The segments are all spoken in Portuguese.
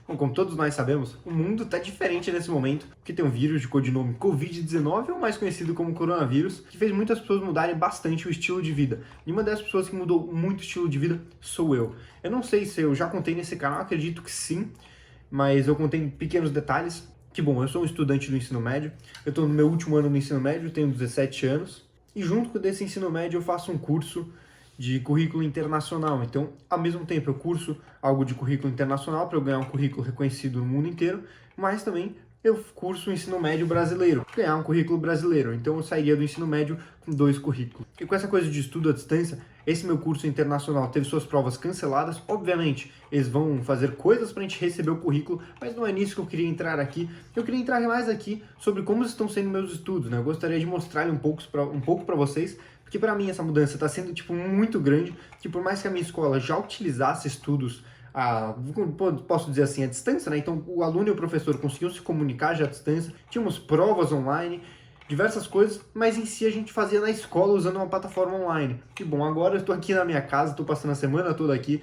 Bom, como todos nós sabemos, o mundo está diferente nesse momento, porque tem um vírus de codinome Covid-19, ou mais conhecido como coronavírus, que fez muitas pessoas mudarem bastante o estilo de vida. E uma das pessoas que mudou muito o estilo de vida sou eu. Eu não sei se eu já contei nesse canal, acredito que sim, mas eu contei em pequenos detalhes. Que bom, eu sou um estudante do ensino médio, eu estou no meu último ano no ensino médio, tenho 17 anos, e junto com esse ensino médio eu faço um curso de currículo internacional. Então, ao mesmo tempo, eu curso algo de currículo internacional para eu ganhar um currículo reconhecido no mundo inteiro, mas também eu curso o ensino médio brasileiro, ganhar um currículo brasileiro. Então, eu sairia do ensino médio com 2 currículos. E com essa coisa de estudo à distância, esse meu curso internacional teve suas provas canceladas. Obviamente, eles vão fazer coisas para a gente receber o currículo, mas não é nisso que eu queria entrar aqui. Eu queria entrar mais aqui sobre como estão sendo meus estudos, né? Eu gostaria de mostrar um pouco para vocês, porque para mim essa mudança está sendo muito grande, que por mais que a minha escola já utilizasse estudos posso dizer assim, à distância, né? Então o aluno e o professor conseguiam se comunicar já à distância, tínhamos provas online, diversas coisas, mas em si a gente fazia na escola usando uma plataforma online. E bom, agora eu estou aqui na minha casa, estou passando a semana toda aqui.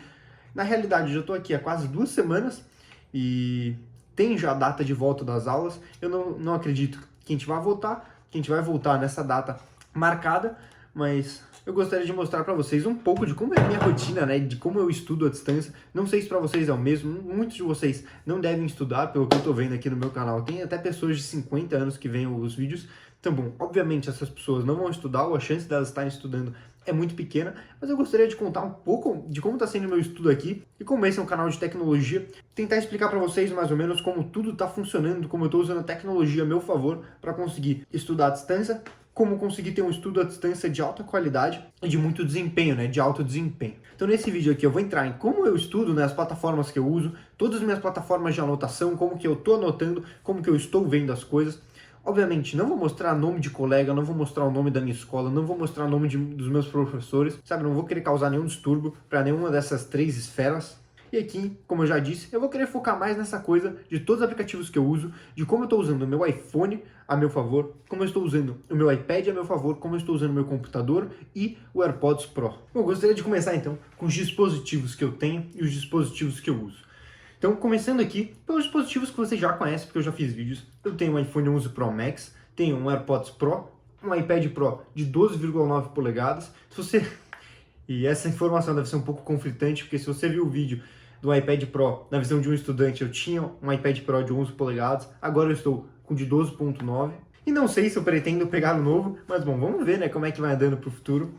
Na realidade, eu já estou aqui há quase 2 semanas e tem já a data de volta das aulas. Eu não acredito que a gente vai voltar nessa data marcada, mas eu gostaria de mostrar para vocês um pouco de como é a minha rotina, né, de como eu estudo à distância. Não sei se para vocês é o mesmo, muitos de vocês não devem estudar, pelo que eu estou vendo aqui no meu canal. Tem até pessoas de 50 anos que veem os vídeos. Então, bom, obviamente essas pessoas não vão estudar, ou a chance delas estarem estudando é muito pequena, mas eu gostaria de contar um pouco de como está sendo o meu estudo aqui, e como esse é um canal de tecnologia, tentar explicar para vocês mais ou menos como tudo está funcionando, como eu estou usando a tecnologia a meu favor para conseguir estudar à distância, como conseguir ter um estudo à distância de alta qualidade e de muito desempenho, né, de alto desempenho. Então nesse vídeo aqui eu vou entrar em como eu estudo, né, as plataformas que eu uso, todas as minhas plataformas de anotação, como que eu estou anotando, como que eu estou vendo as coisas. Obviamente, não vou mostrar nome de colega, não vou mostrar o nome da minha escola, não vou mostrar o nome dos meus professores, sabe? Não vou querer causar nenhum distúrbio para nenhuma dessas 3 esferas. E aqui, como eu já disse, eu vou querer focar mais nessa coisa de todos os aplicativos que eu uso, de como eu estou usando o meu iPhone a meu favor, como eu estou usando o meu iPad a meu favor, como eu estou usando o meu computador e o AirPods Pro. Bom, eu gostaria de começar então com os dispositivos que eu tenho e os dispositivos que eu uso. Então, começando aqui pelos dispositivos que vocês já conhecem, porque eu já fiz vídeos. Eu tenho um iPhone 11 Pro Max, tenho um AirPods Pro, um iPad Pro de 12,9 polegadas. Se você... E essa informação deve ser um pouco conflitante, porque se você viu o vídeo do iPad Pro na visão de um estudante, eu tinha um iPad Pro de 11 polegadas, agora eu estou com de 12,9. E não sei se eu pretendo pegar o novo, mas bom, vamos ver, né, como é que vai andando para o futuro.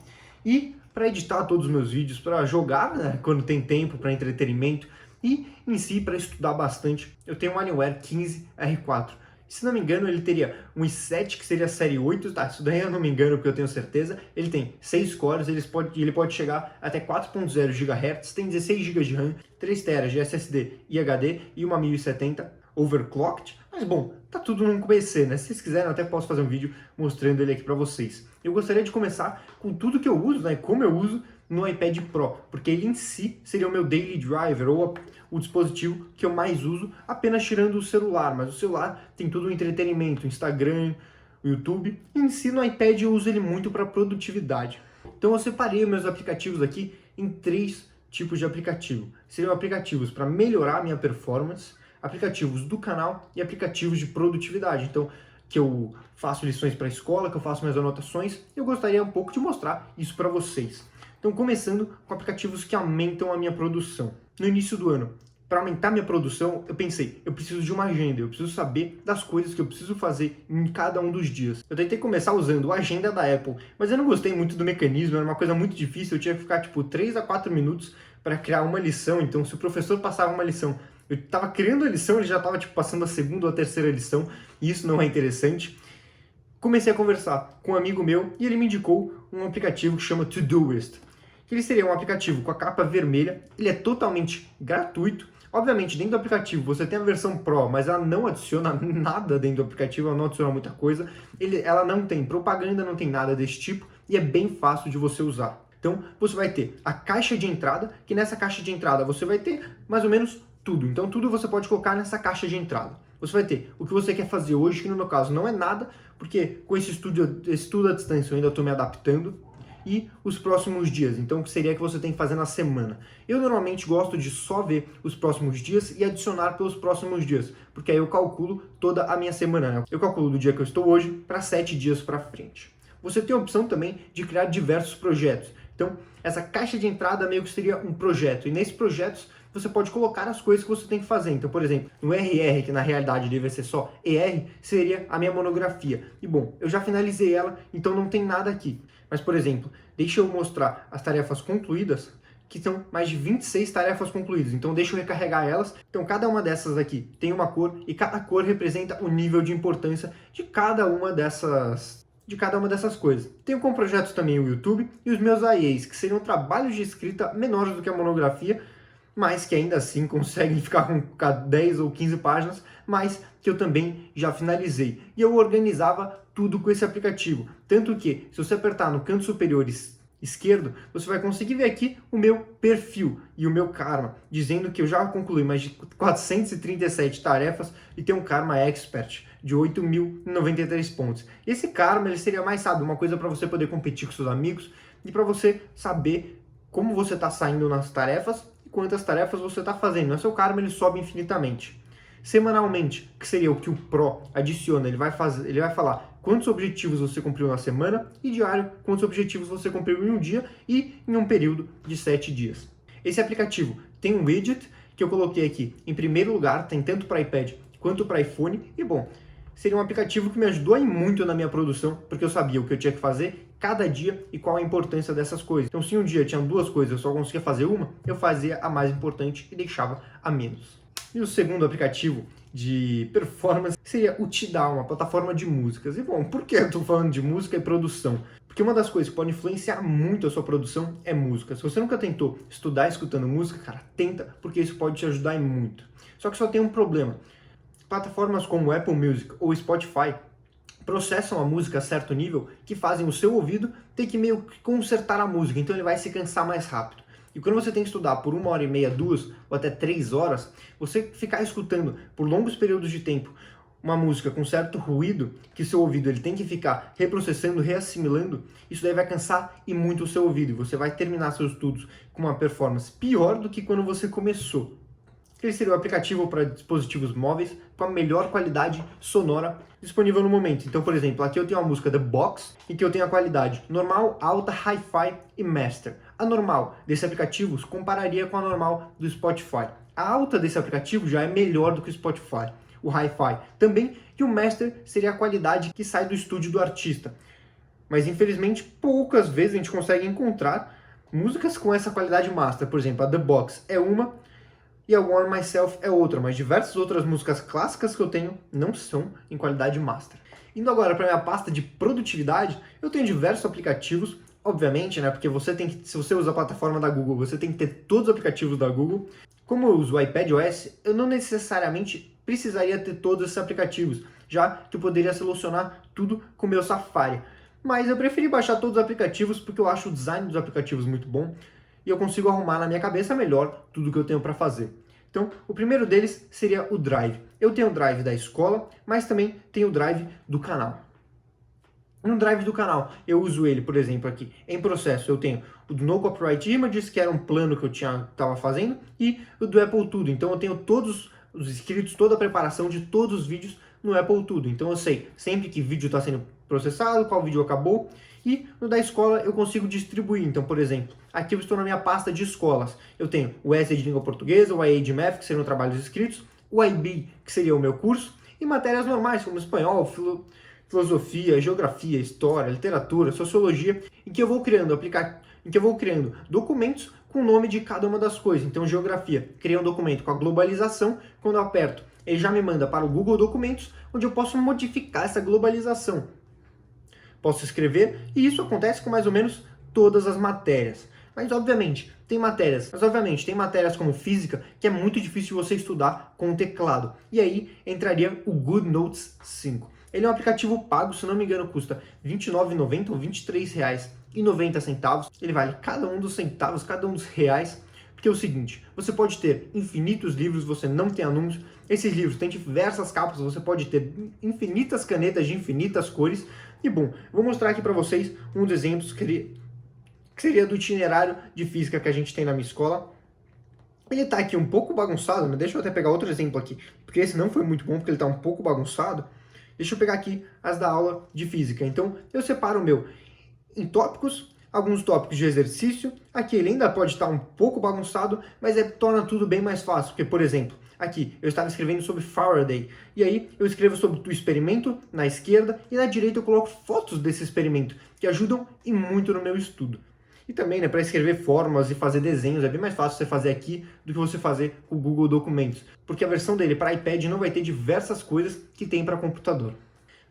E para editar todos os meus vídeos, para jogar, né, quando tem tempo, para entretenimento, e em si, para estudar bastante, eu tenho um Alienware 15R4. Se não me engano, ele teria um i7, que seria a série 8, tá? Isso daí eu não me engano, porque eu tenho certeza. Ele tem 6 cores, ele pode chegar até 4.0 GHz, tem 16 GB de RAM, 3 TB de SSD e HD e uma 1070 overclocked. Mas bom, tá tudo num PC, né? Se vocês quiserem, eu até posso fazer um vídeo mostrando ele aqui para vocês. Eu gostaria de começar com tudo que eu uso, né? Como eu uso no iPad Pro, porque ele em si seria o meu daily driver, ou o dispositivo que eu mais uso, apenas tirando o celular, mas o celular tem todo o entretenimento, Instagram, YouTube, e em si no iPad eu uso ele muito para produtividade. Então eu separei meus aplicativos aqui em 3 tipos de aplicativo. Seriam aplicativos para melhorar a minha performance, aplicativos do canal e aplicativos de produtividade. Então, que eu faço lições para a escola, que eu faço minhas anotações, eu gostaria um pouco de mostrar isso para vocês. Então, começando com aplicativos que aumentam a minha produção. No início do ano, para aumentar minha produção, eu pensei, eu preciso de uma agenda, eu preciso saber das coisas que eu preciso fazer em cada um dos dias. Eu tentei começar usando a agenda da Apple, mas eu não gostei muito do mecanismo, era uma coisa muito difícil, eu tinha que ficar tipo 3 a 4 minutos para criar uma lição. Então, se o professor passava uma lição, eu estava criando a lição, ele já estava tipo passando a segunda ou a terceira lição, e isso não é interessante. Comecei a conversar com um amigo meu e ele me indicou um aplicativo que chama Todoist. Ele seria um aplicativo com a capa vermelha, ele é totalmente gratuito. Obviamente, dentro do aplicativo você tem a versão Pro, mas ela não adiciona nada dentro do aplicativo, ela não adiciona muita coisa. Ela não tem propaganda, não tem nada desse tipo, e é bem fácil de você usar. Então, você vai ter a caixa de entrada, que nessa caixa de entrada você vai ter mais ou menos tudo. Então, tudo você pode colocar nessa caixa de entrada. Você vai ter o que você quer fazer hoje, que no meu caso não é nada, porque com esse estudo à distância eu ainda estou me adaptando. e os próximos dias, então o que seria que você tem que fazer na semana. Eu normalmente gosto de só ver os próximos dias e adicionar pelos próximos dias, porque aí eu calculo toda a minha semana, né? Eu calculo do dia que eu estou hoje para 7 dias para frente. Você tem a opção também de criar diversos projetos. Então, essa caixa de entrada meio que seria um projeto, e nesses projetos você pode colocar as coisas que você tem que fazer. Então, por exemplo, no RR, que na realidade deve ser só ER, seria a minha monografia. E bom, eu já finalizei ela, então não tem nada aqui. Mas, por exemplo, deixa eu mostrar as tarefas concluídas, que são mais de 26 tarefas concluídas. Então, deixa eu recarregar elas. Então, cada uma dessas aqui tem uma cor, e cada cor representa o nível de importância de cada uma dessas coisas. Tenho como projetos também o YouTube e os meus IAs, que seriam trabalhos de escrita menores do que a monografia, mas que ainda assim conseguem ficar com 10 ou 15 páginas, mas que eu também já finalizei. E eu organizava tudo com esse aplicativo. Tanto que, se você apertar no canto superior esquerdo, você vai conseguir ver aqui o meu perfil e o meu karma, dizendo que eu já concluí mais de 437 tarefas e tenho um karma expert de 8.093 pontos. Esse karma ele seria mais, sabe, uma coisa para você poder competir com seus amigos e para você saber como você está saindo nas tarefas e quantas tarefas você está fazendo. O seu karma ele sobe infinitamente. Semanalmente, que seria o que o Pro adiciona, ele vai falar quantos objetivos você cumpriu na semana, e diário, quantos objetivos você cumpriu em um dia e em um período de 7 dias. Esse aplicativo tem um widget que eu coloquei aqui em primeiro lugar, tem tanto para iPad quanto para iPhone, e bom, seria um aplicativo que me ajudou muito na minha produção, porque eu sabia o que eu tinha que fazer cada dia e qual a importância dessas coisas. Então, se um dia tinha 2 coisas, eu só conseguia fazer uma, eu fazia a mais importante e deixava a menos. E o segundo aplicativo de performance seria o Tidal, uma plataforma de músicas. E bom, por que eu estou falando de música e produção? Porque uma das coisas que pode influenciar muito a sua produção é música. Se você nunca tentou estudar escutando música, cara, tenta, porque isso pode te ajudar muito. Só que só tem um problema. Plataformas como Apple Music ou Spotify processam a música a certo nível que fazem o seu ouvido ter que meio que consertar a música, então ele vai se cansar mais rápido. E quando você tem que estudar por 1h30, 2 ou até 3 horas, você ficar escutando por longos períodos de tempo uma música com certo ruído, que seu ouvido ele tem que ficar reprocessando, reassimilando, isso daí vai cansar e muito o seu ouvido. E você vai terminar seus estudos com uma performance pior do que quando você começou. Ele seria o aplicativo para dispositivos móveis com a melhor qualidade sonora disponível no momento. Então, por exemplo, aqui eu tenho a música The Box, em que eu tenho a qualidade normal, alta, hi-fi e master. A normal desse aplicativo se compararia com a normal do Spotify. A alta desse aplicativo já é melhor do que o Spotify. O hi-fi também, e o master seria a qualidade que sai do estúdio do artista. Mas infelizmente poucas vezes a gente consegue encontrar músicas com essa qualidade master. Por exemplo, a The Box é uma, e a Warm Myself é outra, mas diversas outras músicas clássicas que eu tenho não são em qualidade master. Indo agora para a minha pasta de produtividade, eu tenho diversos aplicativos, obviamente, né, porque você tem que, se você usa a plataforma da Google, você tem que ter todos os aplicativos da Google. Como eu uso o iPadOS, eu não necessariamente precisaria ter todos esses aplicativos, já que eu poderia solucionar tudo com o meu Safari. Mas eu preferi baixar todos os aplicativos porque eu acho o design dos aplicativos muito bom, e eu consigo arrumar na minha cabeça melhor tudo que eu tenho para fazer. Então, o primeiro deles seria o Drive. Eu tenho o Drive da escola, mas também tenho o Drive do canal. No Drive do canal, eu uso ele, por exemplo, aqui em processo. Eu tenho o do No Copyright Images, que era um plano que eu estava fazendo, e o do Apple Tudo. Então, eu tenho todos os inscritos, toda a preparação de todos os vídeos no Apple Tudo. Então, eu sei sempre que vídeo está sendo processado, qual vídeo acabou. E no da escola eu consigo distribuir. Então, por exemplo, aqui eu estou na minha pasta de escolas. Eu tenho o Essay de Língua Portuguesa, o IA de Math, que seriam trabalhos escritos, o IB, que seria o meu curso, e matérias normais, como espanhol, filosofia, geografia, história, literatura, sociologia, em que eu vou criando documentos com o nome de cada uma das coisas. Então, geografia, criei um documento com a globalização, quando eu aperto, ele já me manda para o Google Documentos, onde eu posso modificar essa globalização. Posso escrever, e isso acontece com mais ou menos todas as matérias. Mas obviamente tem matérias como física que é muito difícil de você estudar com o teclado. E aí entraria o GoodNotes 5. Ele é um aplicativo pago, se não me engano, custa R$ 29,90 ou R$ 23,90. Ele vale cada um dos centavos, cada um dos reais. Porque é o seguinte, você pode ter infinitos livros, você não tem anúncios. Esses livros têm diversas capas, você pode ter infinitas canetas de infinitas cores. E bom, vou mostrar aqui para vocês um dos exemplos que ele que seria do itinerário de física que a gente tem na minha escola. Ele tá aqui um pouco bagunçado, né? Deixa eu até pegar outro exemplo aqui, porque esse não foi muito bom, porque ele tá um pouco bagunçado. Deixa eu pegar aqui as da aula de física. Então, eu separo o meu em tópicos, alguns tópicos de exercício. Aqui ele ainda pode estar um pouco bagunçado, mas torna tudo bem mais fácil. Porque, por exemplo, aqui eu estava escrevendo sobre Faraday, e aí eu escrevo sobre o experimento na esquerda, e na direita eu coloco fotos desse experimento, que ajudam e muito no meu estudo. E também, né, para escrever fórmulas e fazer desenhos, é bem mais fácil você fazer aqui do que você fazer com o Google Documentos, porque a versão dele para iPad não vai ter diversas coisas que tem para computador.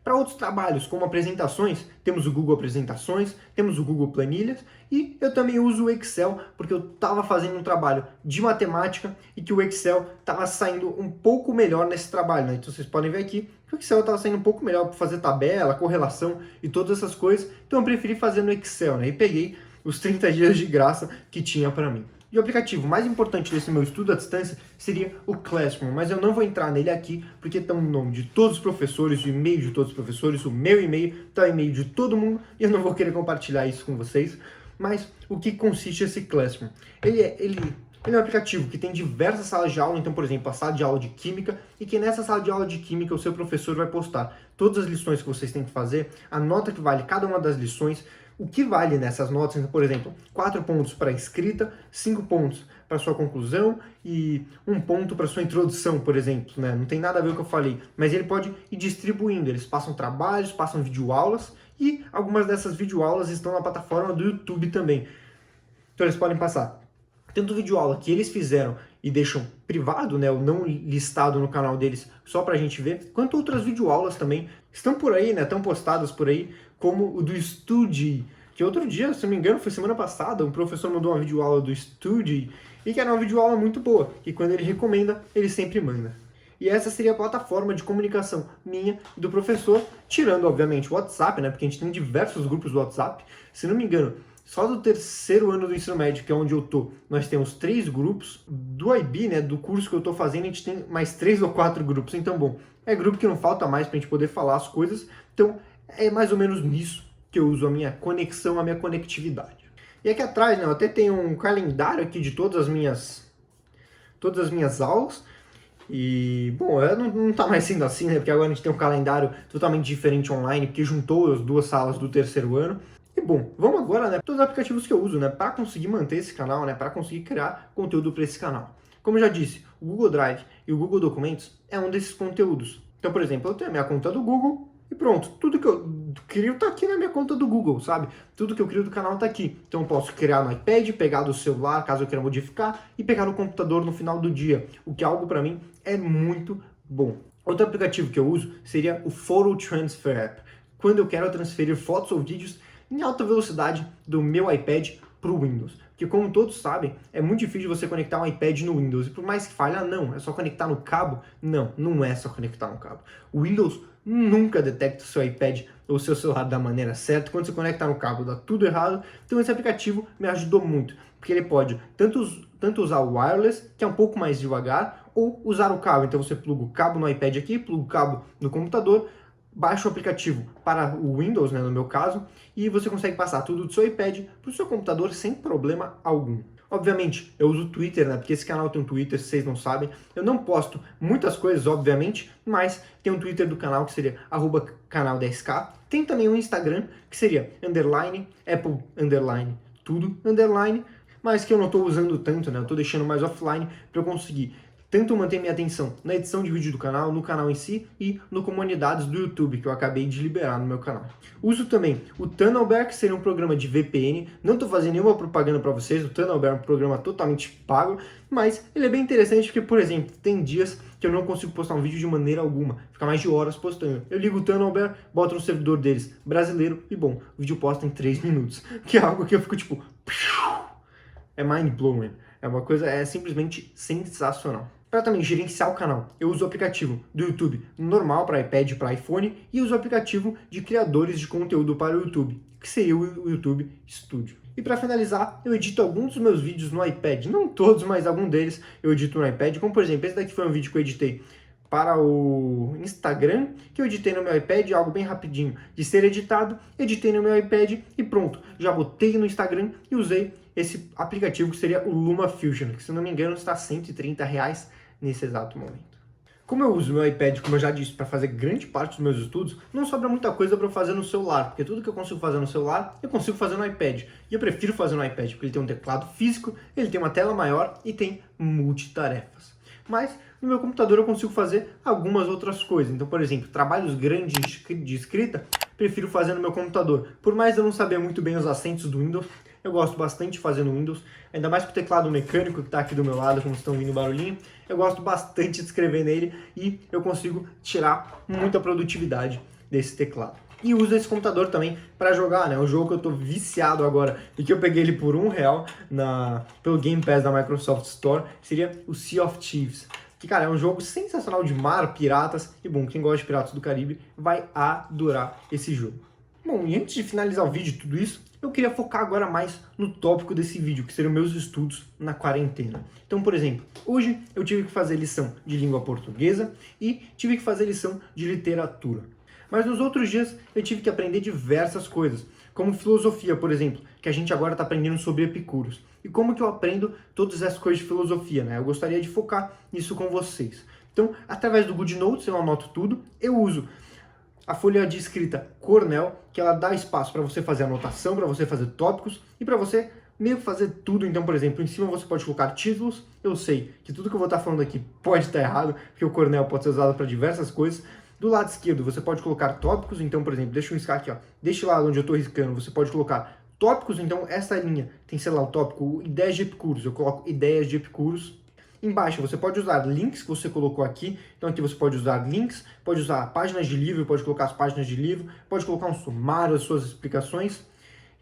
Para outros trabalhos, como apresentações, temos o Google Apresentações, temos o Google Planilhas, e eu também uso o Excel, porque eu estava fazendo um trabalho de matemática e que o Excel estava saindo um pouco melhor nesse trabalho, né? Então vocês podem ver aqui que o Excel estava saindo um pouco melhor para fazer tabela, correlação e todas essas coisas, então eu preferi fazer no Excel, né? E peguei os 30 dias de graça que tinha para mim. E o aplicativo mais importante desse meu estudo à distância seria o Classroom, mas eu não vou entrar nele aqui porque está o nome de todos os professores, o e-mail de todos os professores, o meu e-mail, está o e-mail de todo mundo e eu não vou querer compartilhar isso com vocês. Mas o que consiste esse Classroom? Ele é um aplicativo que tem diversas salas de aula, então, por exemplo, a sala de aula de Química, e que nessa sala de aula de Química o seu professor vai postar todas as lições que vocês têm que fazer, a nota que vale cada uma das lições, o que vale nessas notas, então, por exemplo, 4 pontos para a escrita, 5 pontos para a sua conclusão e 1 ponto para a sua introdução, por exemplo, né? Não tem nada a ver com o que eu falei, mas ele pode ir distribuindo, eles passam trabalhos, passam videoaulas e algumas dessas videoaulas estão na plataforma do YouTube também. Então eles podem passar tanto videoaula que eles fizeram e deixam privado, né, ou não listado no canal deles só pra gente ver, quanto outras videoaulas também estão por aí, né, estão postadas por aí, como o do Studi, que outro dia, se não me engano, foi semana passada, um professor mandou uma videoaula do Studi, e que era uma videoaula muito boa, que quando ele recomenda, ele sempre manda. E essa seria a plataforma de comunicação minha e do professor, tirando, obviamente, o WhatsApp, né, porque a gente tem diversos grupos do WhatsApp, se não me engano, só do terceiro ano do ensino médio, que é onde eu tô, nós temos 3 grupos. Do IB, né, do curso que eu tô fazendo, a gente tem mais 3 ou 4 grupos. Então, bom, é grupo que não falta mais pra gente poder falar as coisas. Então, é mais ou menos nisso que eu uso a minha conexão, a minha conectividade. E aqui atrás, né, eu até tenho um calendário aqui de todas as minhas aulas. E, bom, não tá mais sendo assim, né, porque agora a gente tem um calendário totalmente diferente online, porque juntou as 2 salas do terceiro ano. E bom, vamos agora, né, para os aplicativos que eu uso, né, para conseguir manter esse canal, né, para conseguir criar conteúdo para esse canal. Como eu já disse, o Google Drive e o Google Documentos é um desses conteúdos. Então, por exemplo, eu tenho a minha conta do Google e pronto, tudo que eu crio tá aqui na minha conta do Google, sabe? Tudo que eu crio do canal tá aqui. Então eu posso criar no iPad, pegar do celular, caso eu queira modificar, e pegar no computador no final do dia, o que é algo para mim é muito bom. Outro aplicativo que eu uso seria o Photo Transfer App. Quando eu quero transferir fotos ou vídeos em alta velocidade do meu iPad para o Windows. Porque como todos sabem, é muito difícil você conectar um iPad no Windows. E por mais que falhe, não, é só conectar no cabo. Não, não é só conectar no cabo. O Windows nunca detecta o seu iPad ou o seu celular da maneira certa. Quando você conecta no cabo, dá tudo errado. Então esse aplicativo me ajudou muito. Porque ele pode tanto usar o wireless, que é um pouco mais devagar, ou usar o cabo. Então você pluga o cabo no iPad aqui, pluga o cabo no computador, baixa o aplicativo para o Windows, né, no meu caso, e você consegue passar tudo do seu iPad para o seu computador sem problema algum. Obviamente, eu uso o Twitter, né, porque esse canal tem um Twitter, se vocês não sabem. Eu não posto muitas coisas, obviamente, mas tem um Twitter do canal que seria @canal10k. Tem também um Instagram que seria _ Apple _ tudo _ mas que eu não estou usando tanto, né, eu estou deixando mais offline para eu conseguir tanto manter minha atenção na edição de vídeo do canal, no canal em si e no comunidades do YouTube, que eu acabei de liberar no meu canal. Uso também o Tunnelbear, que seria um programa de VPN. Não estou fazendo nenhuma propaganda para vocês, o Tunnelbear é um programa totalmente pago, mas ele é bem interessante porque, por exemplo, tem dias que eu não consigo postar um vídeo de maneira alguma, fica mais de horas postando. Eu ligo o Tunnelbear, boto no servidor deles brasileiro e, bom, o vídeo posta em 3 minutos, que é algo que eu fico tipo... é mind-blowing. É uma coisa, é simplesmente sensacional. Para também gerenciar o canal, eu uso o aplicativo do YouTube normal para iPad e para iPhone e uso o aplicativo de criadores de conteúdo para o YouTube, que seria o YouTube Studio. E para finalizar, eu edito alguns dos meus vídeos no iPad, não todos, mas algum deles eu edito no iPad, como por exemplo, esse daqui foi um vídeo que eu editei para o Instagram, que eu editei no meu iPad, algo bem rapidinho de ser editado, editei no meu iPad e pronto, já botei no Instagram e usei esse aplicativo que seria o LumaFusion, que se não me engano está R$ 130 nesse exato momento. Como eu uso o meu iPad, como eu já disse, para fazer grande parte dos meus estudos, não sobra muita coisa para eu fazer no celular, porque tudo que eu consigo fazer no celular, eu consigo fazer no iPad. E eu prefiro fazer no iPad, porque ele tem um teclado físico, ele tem uma tela maior e tem multitarefas. Mas no meu computador eu consigo fazer algumas outras coisas. Então, por exemplo, trabalhos grandes de escrita, prefiro fazer no meu computador. Por mais eu não saber muito bem os acentos do Windows, eu gosto bastante de fazer no Windows, ainda mais com o teclado mecânico que está aqui do meu lado, como estão ouvindo o barulhinho. Eu gosto bastante de escrever nele e eu consigo tirar muita produtividade desse teclado. E uso esse computador também para jogar, né? O jogo que eu estou viciado agora e que eu peguei ele por R$1 pelo Game Pass da Microsoft Store, seria o Sea of Thieves. Que, cara, é um jogo sensacional de mar, piratas, e bom, quem gosta de Piratas do Caribe vai adorar esse jogo. Bom, e antes de finalizar o vídeo e tudo isso, eu queria focar agora mais no tópico desse vídeo, que seriam meus estudos na quarentena. Então, por exemplo, hoje eu tive que fazer lição de língua portuguesa e tive que fazer lição de literatura. Mas nos outros dias eu tive que aprender diversas coisas, como filosofia, por exemplo, que a gente agora está aprendendo sobre Epicuros. E como que eu aprendo todas essas coisas de filosofia, né? Eu gostaria de focar nisso com vocês. Então, através do GoodNotes eu anoto tudo, eu uso a folha de escrita Cornell, que ela dá espaço para você fazer anotação, para você fazer tópicos e para você meio que fazer tudo. Então, por exemplo, em cima você pode colocar títulos. Eu sei que tudo que eu vou estar falando aqui pode estar errado, porque o Cornell pode ser usado para diversas coisas. Do lado esquerdo você pode colocar tópicos. Então, por exemplo, deixa eu riscar aqui, ó. Deste lado onde eu estou riscando, você pode colocar tópicos. Então, essa linha tem, sei lá, o tópico ideias de Epicuros. Eu coloco ideias de Epicuros. Embaixo você pode usar links que você colocou aqui, então aqui você pode usar links, pode usar páginas de livro, pode colocar as páginas de livro, pode colocar um sumário das suas explicações.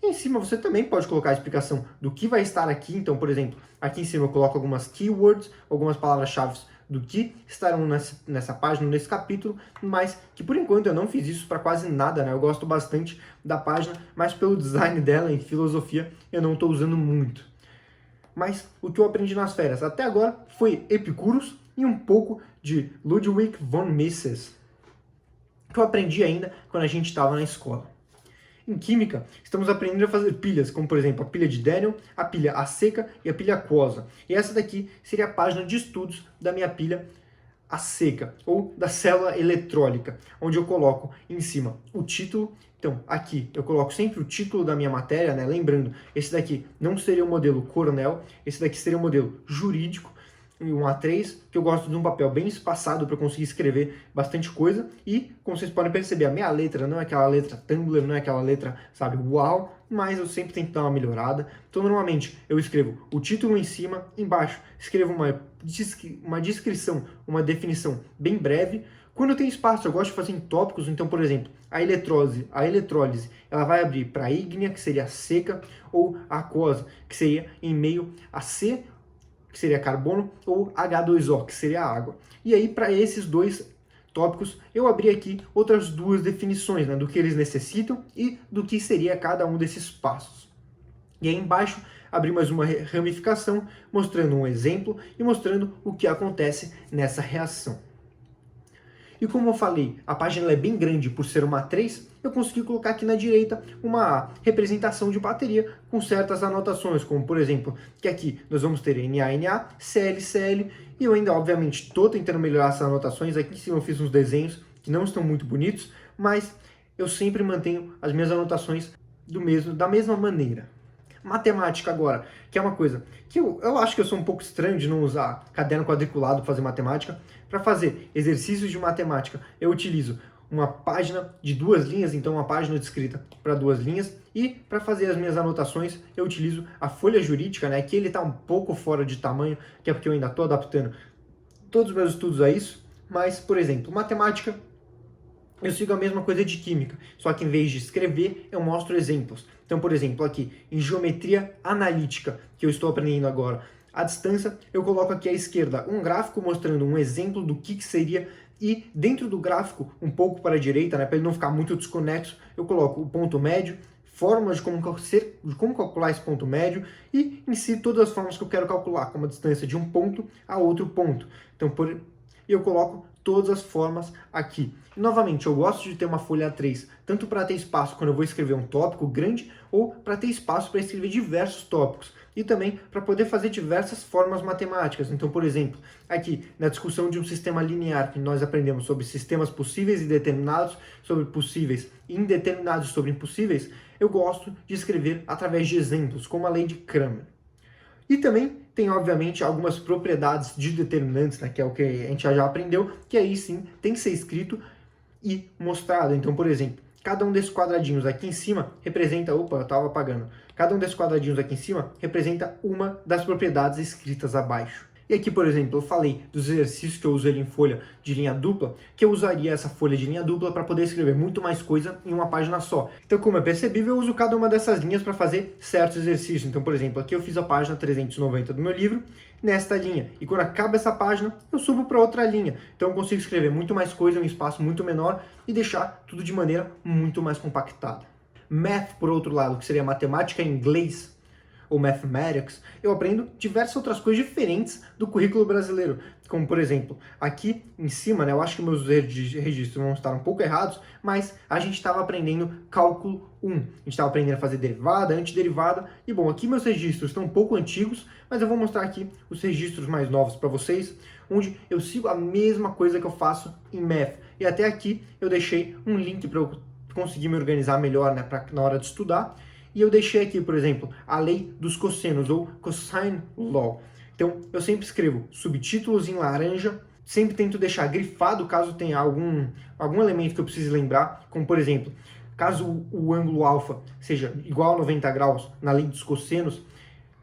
E em cima você também pode colocar a explicação do que vai estar aqui, então por exemplo, aqui em cima eu coloco algumas keywords, algumas palavras-chave do que estarão nessa página, nesse capítulo, mas que por enquanto eu não fiz isso para quase nada, né? Eu gosto bastante da página, mas pelo design dela em filosofia eu não estou usando muito. Mas o que eu aprendi nas férias até agora foi Epicuros e um pouco de Ludwig von Mises, que eu aprendi ainda quando a gente estava na escola. Em química, estamos aprendendo a fazer pilhas, como por exemplo a pilha de Daniel, a pilha a seca e a pilha aquosa. E essa daqui seria a página de estudos da minha pilha a seca, ou da célula eletrólica, onde eu coloco em cima o título. Então, aqui eu coloco sempre o título da minha matéria, né? Lembrando, esse daqui não seria o modelo Cornell, esse daqui seria o modelo jurídico, um A3, que eu gosto de um papel bem espaçado para conseguir escrever bastante coisa. E, como vocês podem perceber, a minha letra não é aquela letra Tumblr, não é aquela letra, sabe, uau, mas eu sempre tento dar uma melhorada. Então, normalmente, eu escrevo o título em cima, embaixo escrevo uma descrição, uma definição bem breve. Quando eu tenho espaço, eu gosto de fazer em tópicos. Então, por exemplo, a eletrólise, ela vai abrir para a ígnea, que seria a seca, ou a aquosa, que seria em meio a C, que seria carbono, ou H2O, que seria a água. E aí, para esses dois tópicos, eu abri aqui outras duas definições, né, do que eles necessitam e do que seria cada um desses passos. E aí embaixo, abri mais uma ramificação, mostrando um exemplo e mostrando o que acontece nessa reação. E como eu falei, a página é bem grande por ser uma A3, eu consegui colocar aqui na direita uma representação de bateria com certas anotações, como por exemplo, que aqui nós vamos ter Na, Na, Cl, Cl, e eu ainda obviamente estou tentando melhorar essas anotações. Aqui em cima eu fiz uns desenhos que não estão muito bonitos, mas eu sempre mantenho as minhas anotações da mesma maneira. Matemática agora, que é uma coisa que eu acho que eu sou um pouco estranho de não usar caderno quadriculado para fazer matemática. Para fazer exercícios de matemática, eu utilizo uma página de 2 linhas, então uma página de escrita para 2 linhas. E para fazer as minhas anotações, eu utilizo a folha jurídica, né, que ele está um pouco fora de tamanho, que é porque eu ainda estou adaptando todos os meus estudos a isso. Mas, por exemplo, matemática, eu sigo a mesma coisa de química, só que em vez de escrever, eu mostro exemplos. Então, por exemplo, aqui, em geometria analítica, que eu estou aprendendo agora, à distância, eu coloco aqui à esquerda um gráfico mostrando um exemplo do que seria, e dentro do gráfico, um pouco para a direita, né, para ele não ficar muito desconexo, eu coloco o ponto médio, fórmulas de como calcular esse ponto médio, e em si todas as formas que eu quero calcular, como a distância de um ponto a outro ponto. Então, e eu coloco todas as formas aqui. E, novamente, eu gosto de ter uma folha A3, tanto para ter espaço quando eu vou escrever um tópico grande, ou para ter espaço para escrever diversos tópicos, e também para poder fazer diversas formas matemáticas. Então, por exemplo, aqui na discussão de um sistema linear, que nós aprendemos sobre sistemas possíveis e determinados, sobre possíveis e indeterminados sobre impossíveis, eu gosto de escrever através de exemplos, como a lei de Cramer. E também tem, obviamente, algumas propriedades de determinantes, né, que é o que a gente já aprendeu, que aí sim tem que ser escrito e mostrado. Então, por exemplo, cada um desses quadradinhos aqui em cima representa... Opa, eu estava apagando. Cada um desses quadradinhos aqui em cima representa uma das propriedades escritas abaixo. E aqui, por exemplo, eu falei dos exercícios que eu uso ele em folha de linha dupla, que eu usaria essa folha de linha dupla para poder escrever muito mais coisa em uma página só. Então, como é percebível, eu uso cada uma dessas linhas para fazer certos exercícios. Então, por exemplo, aqui eu fiz a página 390 do meu livro, nesta linha. E quando acaba essa página, eu subo para outra linha. Então, eu consigo escrever muito mais coisa em um espaço muito menor e deixar tudo de maneira muito mais compactada. Math, por outro lado, que seria matemática em inglês, ou Mathematics, eu aprendo diversas outras coisas diferentes do currículo brasileiro. Como, por exemplo, aqui em cima, né, eu acho que meus registros vão estar um pouco errados, mas a gente estava aprendendo cálculo 1. A gente estava aprendendo a fazer derivada, antiderivada, e bom, aqui meus registros estão um pouco antigos, mas eu vou mostrar aqui os registros mais novos para vocês, onde eu sigo a mesma coisa que eu faço em Math. E até aqui eu deixei um link para eu conseguir me organizar melhor, né, na hora de estudar. E eu deixei aqui, por exemplo, a lei dos cossenos, ou cosine law. Então, eu sempre escrevo subtítulos em laranja, sempre tento deixar grifado caso tenha algum elemento que eu precise lembrar, como, por exemplo, caso o ângulo alfa seja igual a 90 graus na lei dos cossenos,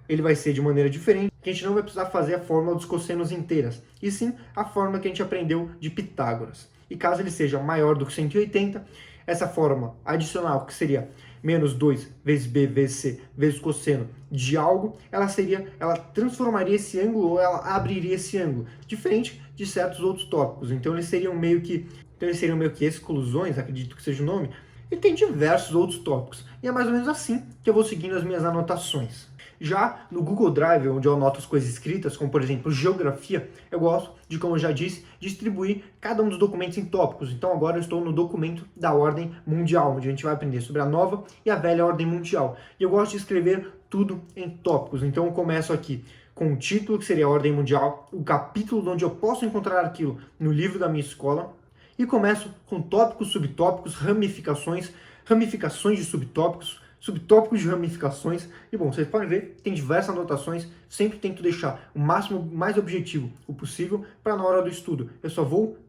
ele vai ser de maneira diferente, que a gente não vai precisar fazer a fórmula dos cossenos inteiras, e sim a fórmula que a gente aprendeu de Pitágoras. E caso ele seja maior do que 180, essa fórmula adicional, que seria menos 2 vezes b vezes c vezes o cosseno de algo, ela transformaria esse ângulo ou ela abriria esse ângulo, diferente de certos outros tópicos. Então eles seriam meio que exclusões, acredito que seja o nome, e tem diversos outros tópicos. E é mais ou menos assim que eu vou seguindo as minhas anotações. Já no Google Drive, onde eu anoto as coisas escritas, como por exemplo geografia, eu gosto de, como eu já disse, distribuir cada um dos documentos em tópicos. Então agora eu estou no documento da ordem mundial, onde a gente vai aprender sobre a nova e a velha ordem mundial. E eu gosto de escrever tudo em tópicos. Então eu começo aqui com o título, que seria a ordem mundial, o capítulo onde eu posso encontrar aquilo no livro da minha escola, e começo com tópicos, subtópicos, ramificações de subtópicos, subtópicos de ramificações, e bom, vocês podem ver, tem diversas anotações, sempre tento deixar o mais objetivo o possível para na hora do estudo. Eu só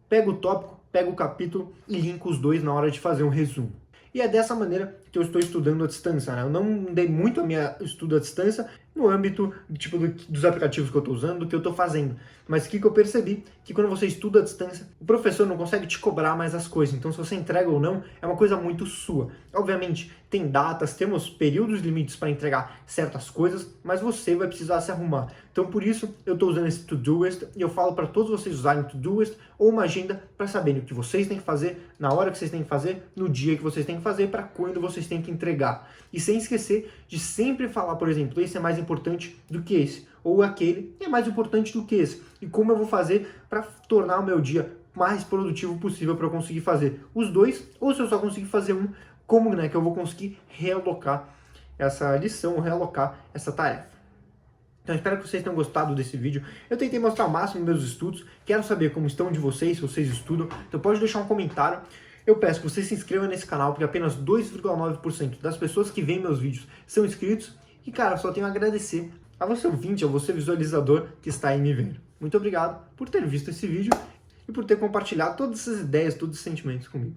pego o tópico, pego o capítulo e linko os dois na hora de fazer um resumo. E é dessa maneira que eu estou estudando à distância, né? Eu não dei muito a minha estudo à distância no âmbito tipo, dos aplicativos que eu estou usando, do que eu estou fazendo. Mas o que eu percebi? Que quando você estuda à distância, o professor não consegue te cobrar mais as coisas. Então, se você entrega ou não, é uma coisa muito sua. Obviamente, tem datas, temos períodos limites para entregar certas coisas, mas você vai precisar se arrumar. Então, por isso, eu estou usando esse Todoist e eu falo para todos vocês usarem Todoist ou uma agenda para saberem o que vocês têm que fazer, na hora que vocês têm que fazer, no dia que vocês têm que fazer, para quando vocês têm que entregar. E sem esquecer de sempre falar, por exemplo, esse é mais importante do que esse, ou aquele é mais importante do que esse. E como eu vou fazer para tornar o meu dia mais produtivo possível para eu conseguir fazer os dois, ou se eu só conseguir fazer um, como que eu vou conseguir realocar essa lição, realocar essa tarefa. Então espero que vocês tenham gostado desse vídeo. Eu tentei mostrar o máximo dos meus estudos, quero saber como estão de vocês, se vocês estudam, então pode deixar um comentário. Eu peço que você se inscreva nesse canal, porque apenas 2,9% das pessoas que veem meus vídeos são inscritos. E cara, só tenho a agradecer a você ouvinte, a você visualizador que está aí me vendo. Muito obrigado por ter visto esse vídeo e por ter compartilhado todas essas ideias, todos os sentimentos comigo.